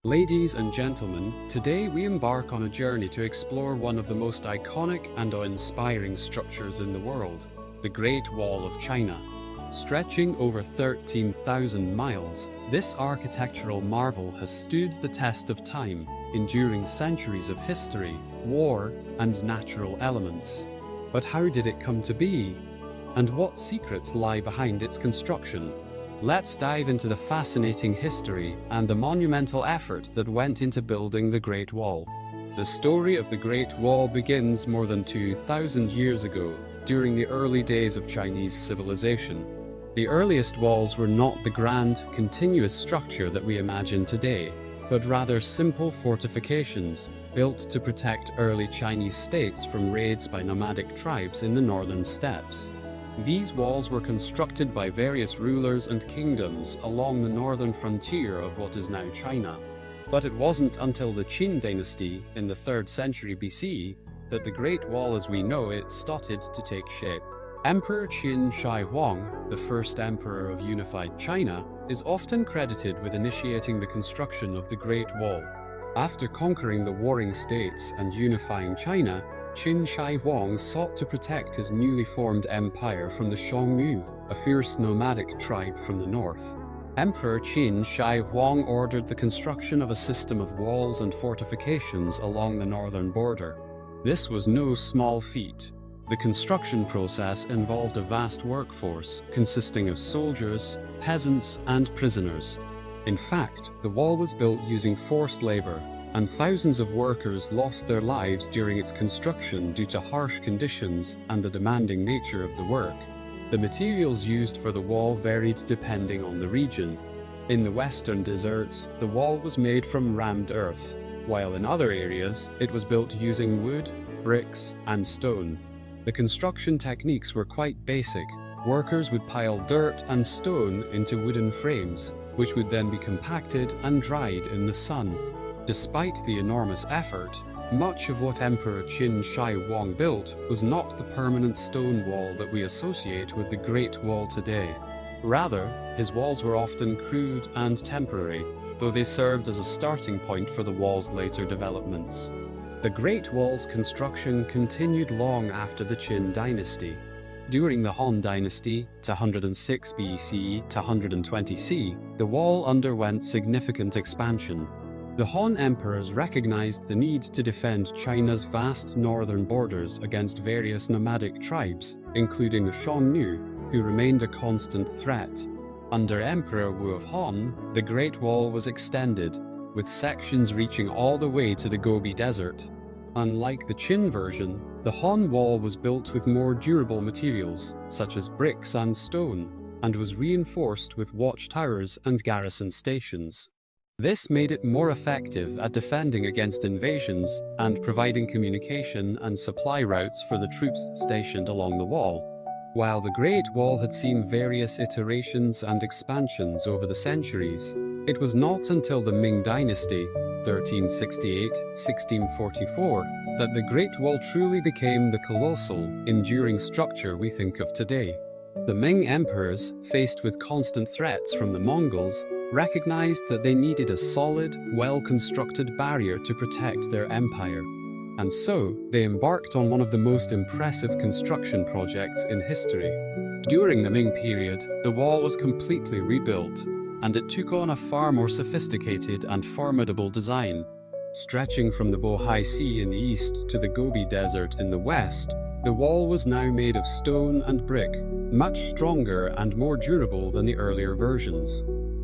Ladies and gentlemen, today we embark on a journey to explore one of the most iconic and awe-inspiring structures in the world, the Great Wall of China. Stretching over 13,000 miles, this architectural marvel has stood the test of time, enduring centuries of history, war, and natural elements. But how did it come to be? And what secrets lie behind its construction? Let's dive into the fascinating history and the monumental effort that went into building the Great Wall. The story of the Great Wall begins more than 2,000 years ago, during the early days of Chinese civilization. The earliest walls were not the grand, continuous structure that we imagine today, but rather simple fortifications built to protect early Chinese states from raids by nomadic tribes in the northern steppes. These walls were constructed by various rulers and kingdoms along the northern frontier of what is now China. But it wasn't until the Qin dynasty in the 3rd century BCE that the Great Wall as we know it started to take shape. Emperor Qin Shi Huang, the first emperor of unified China, is often credited with initiating the construction of the Great Wall. After conquering the warring states and unifying China, Qin Shi Huang sought to protect his newly formed empire from the Xiongnu, a fierce nomadic tribe from the north. Emperor Qin Shi Huang ordered the construction of a system of walls and fortifications along the northern border. This was no small feat. The construction process involved a vast workforce consisting of soldiers, peasants, and prisoners. In fact, the wall was built using forced labor, and thousands of workers lost their lives during its construction due to harsh conditions and the demanding nature of the work. The materials used for the wall varied depending on the region. In the western deserts, the wall was made from rammed earth, while in other areas, it was built using wood, bricks, and stone. The construction techniques were quite basic. Workers would pile dirt and stone into wooden frames, which would then be compacted and dried in the sun. Despite the enormous effort, much of what Emperor Qin Shi Huang built was not the permanent stone wall that we associate with the Great Wall today. Rather, his walls were often crude and temporary, though they served as a starting point for the wall's later developments. The Great Wall's construction continued long after the Qin dynasty. During the Han dynasty, 106 BCE to 120 CE, the wall underwent significant expansion. The Han emperors recognized the need to defend China's vast northern borders against various nomadic tribes, including the Xiongnu, who remained a constant threat. Under Emperor Wu of Han, the Great Wall was extended, with sections reaching all the way to the Gobi Desert. Unlike the Qin version, the Han Wall was built with more durable materials, such as bricks and stone, and was reinforced with watchtowers and garrison stations. This made it more effective at defending against invasions and providing communication and supply routes for the troops stationed along the wall. While the Great Wall had seen various iterations and expansions over the centuries, it was not until the Ming Dynasty, 1368–1644, that the Great Wall truly became the colossal, enduring structure we think of today. The Ming emperors, faced with constant threats from the Mongols, recognized that they needed a solid, well-constructed barrier to protect their empire. And so, they embarked on one of the most impressive construction projects in history. During the Ming period, the wall was completely rebuilt, and it took on a far more sophisticated and formidable design. Stretching from the Bohai Sea in the east to the Gobi Desert in the west, the wall was now made of stone and brick, much stronger and more durable than the earlier versions.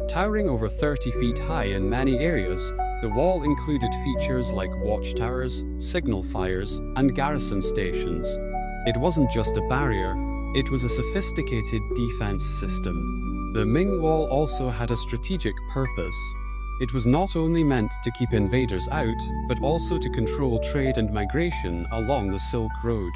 Towering over 30 feet high in many areas, the wall included features like watchtowers, signal fires, and garrison stations. It wasn't just a barrier, it was a sophisticated defense system. The Ming Wall also had a strategic purpose. It was not only meant to keep invaders out, but also to control trade and migration along the Silk Road.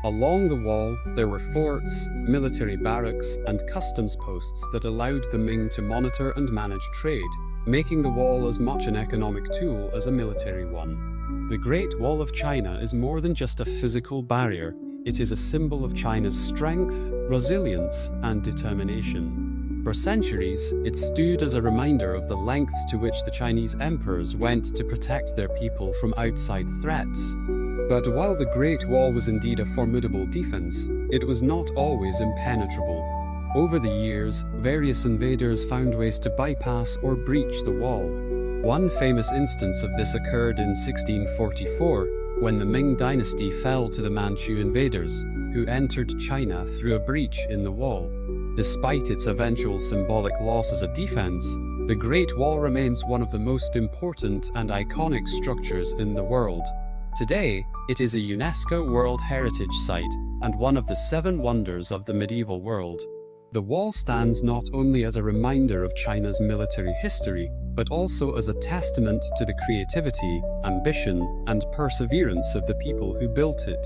Along the wall, there were forts, military barracks, and customs posts that allowed the Ming to monitor and manage trade, making the wall as much an economic tool as a military one. The Great Wall of China is more than just a physical barrier, it is a symbol of China's strength, resilience, and determination. For centuries, it stood as a reminder of the lengths to which the Chinese emperors went to protect their people from outside threats. But while the Great Wall was indeed a formidable defense, it was not always impenetrable. Over the years, various invaders found ways to bypass or breach the wall. One famous instance of this occurred in 1644, when the Ming dynasty fell to the Manchu invaders, who entered China through a breach in the wall. Despite its eventual symbolic loss as a defense, the Great Wall remains one of the most important and iconic structures in the world. Today, it is a UNESCO World Heritage Site and one of the 7 wonders of the medieval world. The wall stands not only as a reminder of China's military history, but also as a testament to the creativity, ambition, and perseverance of the people who built it.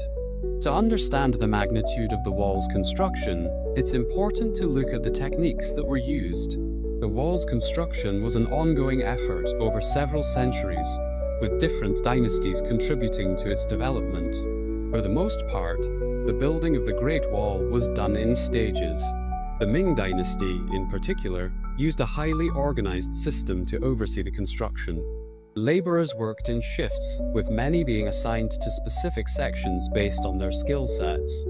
To understand the magnitude of the wall's construction, it's important to look at the techniques that were used. The wall's construction was an ongoing effort over several centuries, with different dynasties contributing to its development. For the most part, the building of the Great Wall was done in stages. The Ming dynasty, in particular, used a highly organized system to oversee the construction. Laborers worked in shifts, with many being assigned to specific sections based on their skill sets.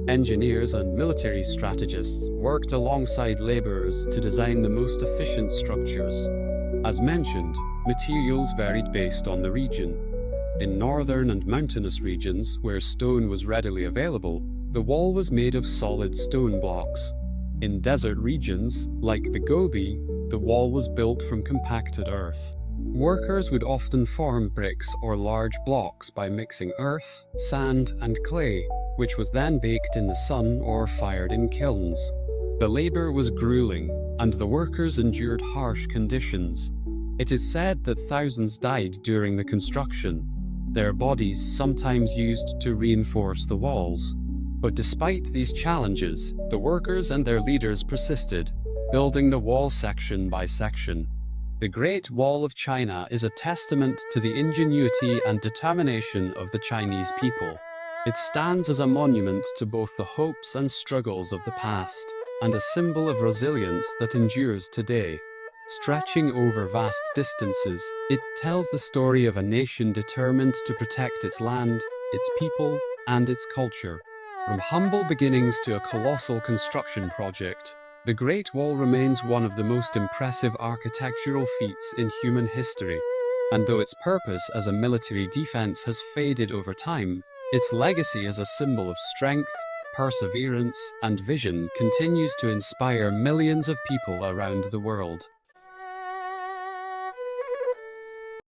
Engineers and military strategists worked alongside laborers to design the most efficient structures. As mentioned, materials varied based on the region. In northern and mountainous regions, where stone was readily available, the wall was made of solid stone blocks. In desert regions, like the Gobi, the wall was built from compacted earth. Workers would often form bricks or large blocks by mixing earth, sand, and clay, which was then baked in the sun or fired in kilns. The labor was grueling, and the workers endured harsh conditions. It is said that thousands died during the construction, their bodies sometimes used to reinforce the walls. But despite these challenges, the workers and their leaders persisted, building the wall section by section. The Great Wall of China is a testament to the ingenuity and determination of the Chinese people. It stands as a monument to both the hopes and struggles of the past, and a symbol of resilience that endures today. Stretching over vast distances, it tells the story of a nation determined to protect its land, its people, and its culture. From humble beginnings to a colossal construction project, the Great Wall remains one of the most impressive architectural feats in human history. And though its purpose as a military defense has faded over time, its legacy as a symbol of strength, perseverance, and vision continues to inspire millions of people around the world.